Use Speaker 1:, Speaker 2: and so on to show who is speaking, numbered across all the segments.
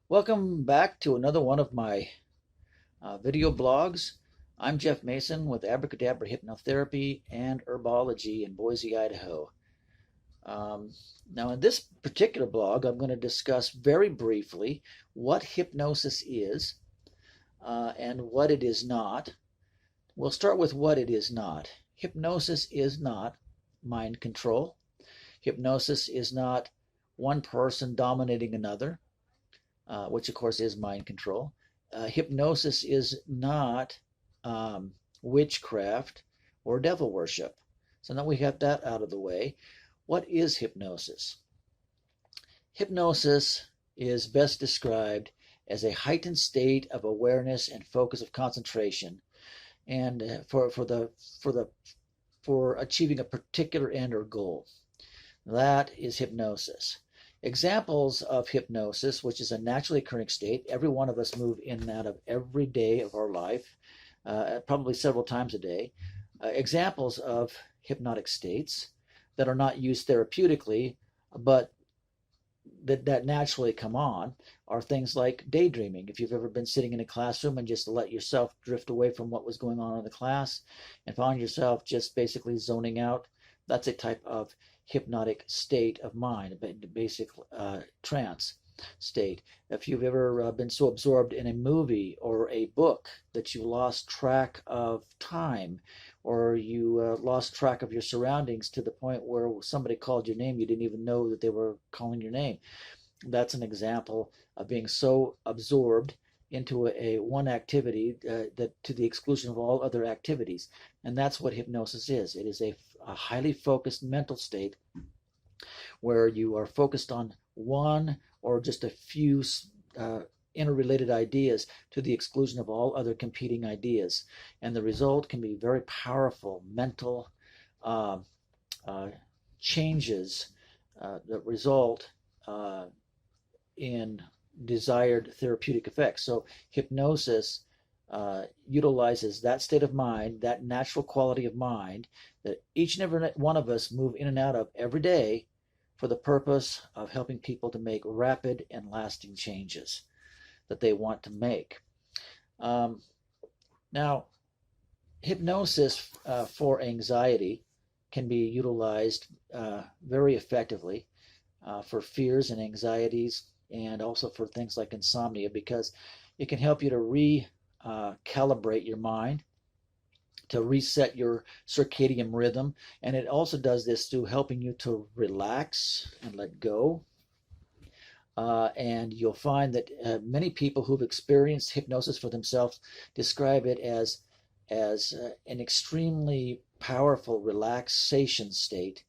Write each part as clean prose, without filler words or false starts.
Speaker 1: Welcome back to another one of my video blogs. I'm Jeff Mason with Abracadabra Hypnotherapy and Herbology in Boise, Idaho. Now in this particular blog, I'm going to discuss very briefly what hypnosis is and what it is not. We'll start with what it is not. Hypnosis is not mind control. Hypnosis is not one person dominating another. Which of course is mind control. Hypnosis is not witchcraft or devil worship. So now we have that out of the way. What is hypnosis? Hypnosis is best described as a heightened state of awareness and focus of concentration, and for achieving a particular end or goal. That is hypnosis. Examples of hypnosis, which is a naturally occurring state, every one of us move in and out of every day of our life, probably several times a day. Examples of hypnotic states that are not used therapeutically, but that naturally come on, are things like daydreaming. If you've ever been sitting in a classroom and just let yourself drift away from what was going on in the class and found yourself just basically zoning out, that's a type of hypnotic state of mind, a basic trance state. If you've ever been so absorbed in a movie or a book that you lost track of time, or you lost track of your surroundings to the point where somebody called your name, you didn't even know that they were calling your name. That's an example of being so absorbed into one activity that to the exclusion of all other activities. And that's what hypnosis is. It is a highly focused mental state where you are focused on one or just a few interrelated ideas to the exclusion of all other competing ideas. And the result can be very powerful mental changes that result in desired therapeutic effects. So hypnosis utilizes that state of mind, that natural quality of mind that each and every one of us move in and out of every day for the purpose of helping people to make rapid and lasting changes that they want to make. Now, hypnosis for anxiety can be utilized very effectively for fears and anxieties, and also for things like insomnia, because it can help you to recalibrate your mind, to reset your circadian rhythm. And it also does this through helping you to relax and let go. And you'll find that many people who've experienced hypnosis for themselves describe it as an extremely powerful relaxation state,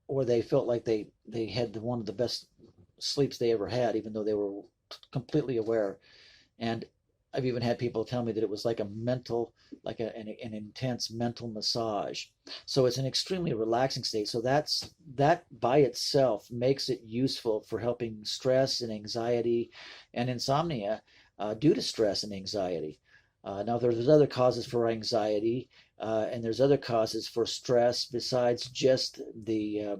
Speaker 1: or they felt like they had one of the best sleeps they ever had, even though they were completely aware. And I've even had people tell me that it was like an intense mental massage. So it's an extremely relaxing state. So that by itself makes it useful for helping stress and anxiety and insomnia due to stress and anxiety. Now there's other causes for anxiety, and there's other causes for stress besides just the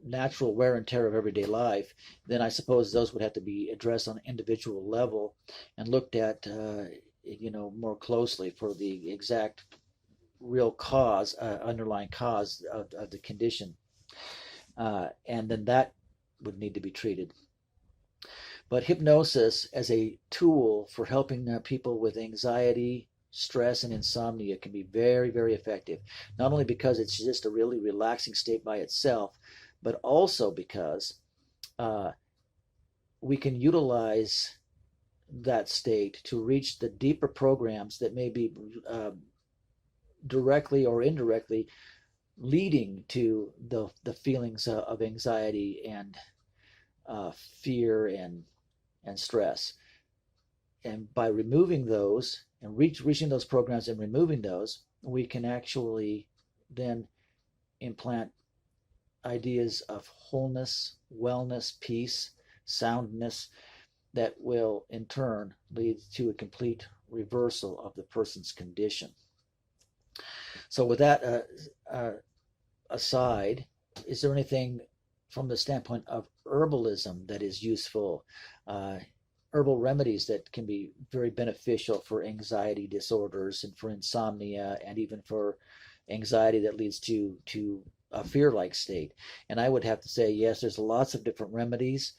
Speaker 1: natural wear and tear of everyday life. Then I suppose those would have to be addressed on an individual level and looked at more closely for the exact real cause, underlying cause of the condition, and then that would need to be treated. But hypnosis as a tool for helping people with anxiety, stress, and insomnia can be very, very effective. Not only because it's just a really relaxing state by itself, but also because we can utilize that state to reach the deeper programs that may be directly or indirectly leading to the feelings of anxiety and fear and stress. And by removing those and reaching those programs and removing those, we can actually then implant ideas of wholeness, wellness, peace, soundness that will in turn lead to a complete reversal of the person's condition. So with that aside, is there anything from the standpoint of herbalism that is useful? Herbal remedies that can be very beneficial for anxiety disorders and for insomnia and even for anxiety that leads to a fear-like state. And I would have to say, yes, there's lots of different remedies.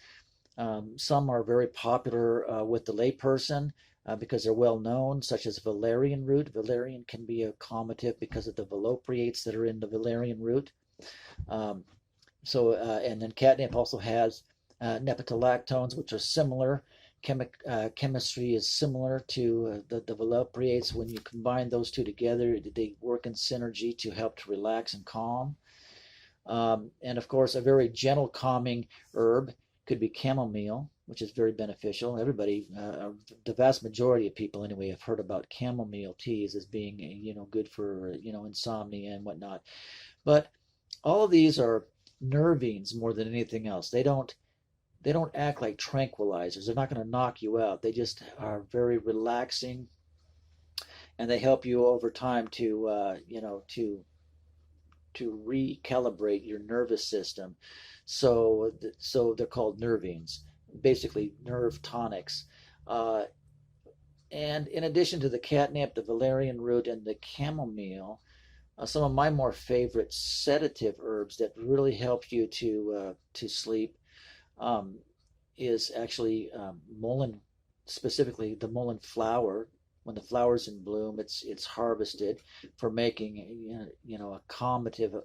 Speaker 1: Some are very popular with the layperson because they're well known, such as valerian root. Valerian can be a calmative because of the valproates that are in the valerian root. And then catnip also has nepentolactones, which are similar. Chemistry is similar to the valproates. When you combine those two together, they work in synergy to help to relax and calm. And of course, a very gentle calming herb could be chamomile, which is very beneficial. Everybody, the vast majority of people anyway, have heard about chamomile teas as being, good for, insomnia and whatnot. But all of these are nervines more than anything else. They don't act like tranquilizers. They're not going to knock you out. They just are very relaxing, and they help you over time to recalibrate your nervous system. So they're called nervines, basically nerve tonics. And in addition to the catnip, the valerian root, and the chamomile, some of my more favorite sedative herbs that really help you to sleep is actually mullein, specifically the mullein flower. When the flower's in bloom, it's harvested for making a calmative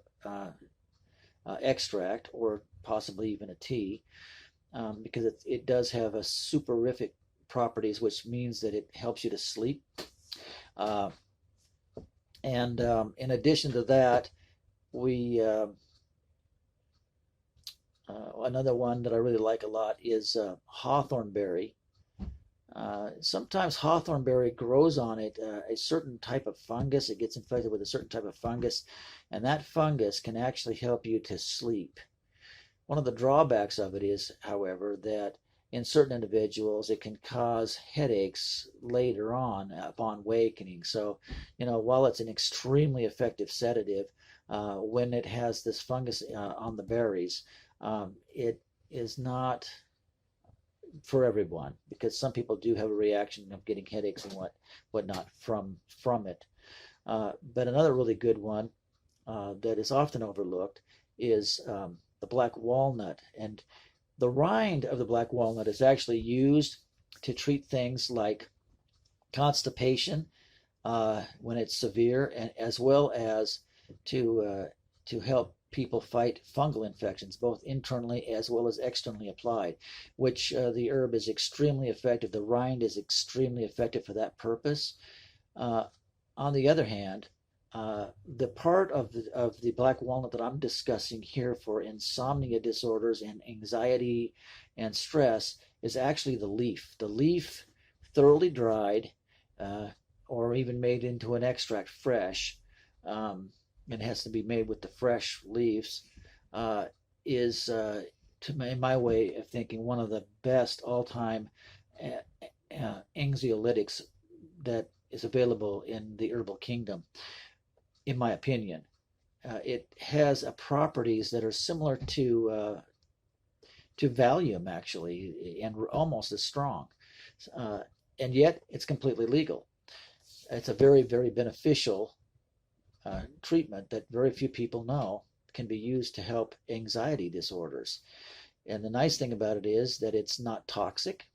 Speaker 1: extract or possibly even a tea, because it does have a soporific properties, which means that it helps you to sleep. And in addition to that, we another one that I really like a lot is hawthorn berry. Sometimes hawthorn berry grows on it a certain type of fungus. It gets infected with a certain type of fungus, and that fungus can actually help you to sleep. One of the drawbacks of it is, however, that in certain individuals it can cause headaches later on upon wakening. So, while it's an extremely effective sedative, when it has this fungus on the berries, it is not for everyone, because some people do have a reaction of getting headaches and whatnot from it. But another really good one that is often overlooked is the black walnut. And the rind of the black walnut is actually used to treat things like constipation when it's severe, and as well as to help people fight fungal infections, both internally as well as externally applied, which the herb is extremely effective. The rind is extremely effective for that purpose. On the other hand, the part of the black walnut that I'm discussing here for insomnia disorders and anxiety and stress is actually the leaf. The leaf, thoroughly dried, or even made into an extract fresh, it has to be made with the fresh leaves, is, in my way of thinking, one of the best all-time anxiolytics that is available in the herbal kingdom, in my opinion. It has properties that are similar to Valium, actually, and almost as strong. And yet it's completely legal. It's a very, very beneficial treatment that very few people know can be used to help anxiety disorders. And the nice thing about it is that it's not toxic.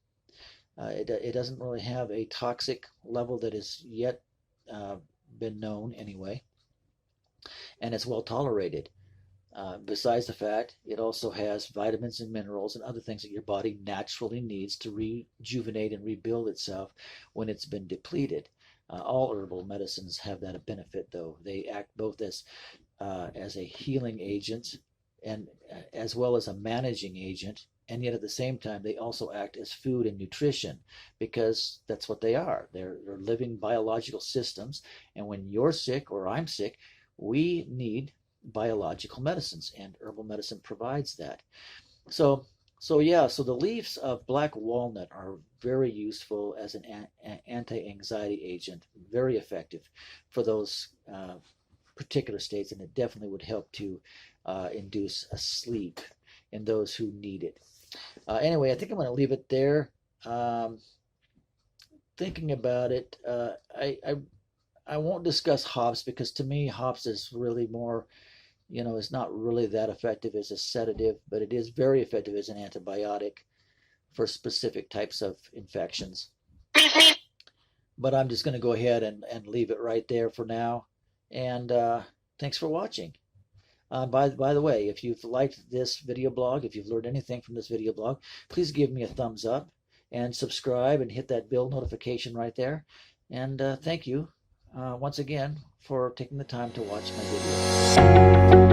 Speaker 1: It doesn't really have a toxic level that has yet been known anyway. And it's well tolerated. Besides the fact, it also has vitamins and minerals and other things that your body naturally needs to rejuvenate and rebuild itself when it's been depleted. All herbal medicines have that benefit, though. They act both as a healing agent and as well as a managing agent, and yet at the same time they also act as food and nutrition, because that's what they are. They're living biological systems, and when you're sick or I'm sick, we need biological medicines, and herbal medicine provides that. So the leaves of black walnut are very useful as an anti-anxiety agent, very effective for those particular states, and it definitely would help to induce a sleep in those who need it. Anyway, I think I'm going to leave it there. Thinking about it, I won't discuss hops, because to me hops is really more, it's not really that effective as a sedative, but it is very effective as an antibiotic for specific types of infections. But I'm just going to go ahead and leave it right there for now. And thanks for watching. By the way, if you've liked this video blog, if you've learned anything from this video blog, please give me a thumbs up and subscribe and hit that bell notification right there. And thank you once again for taking the time to watch my video.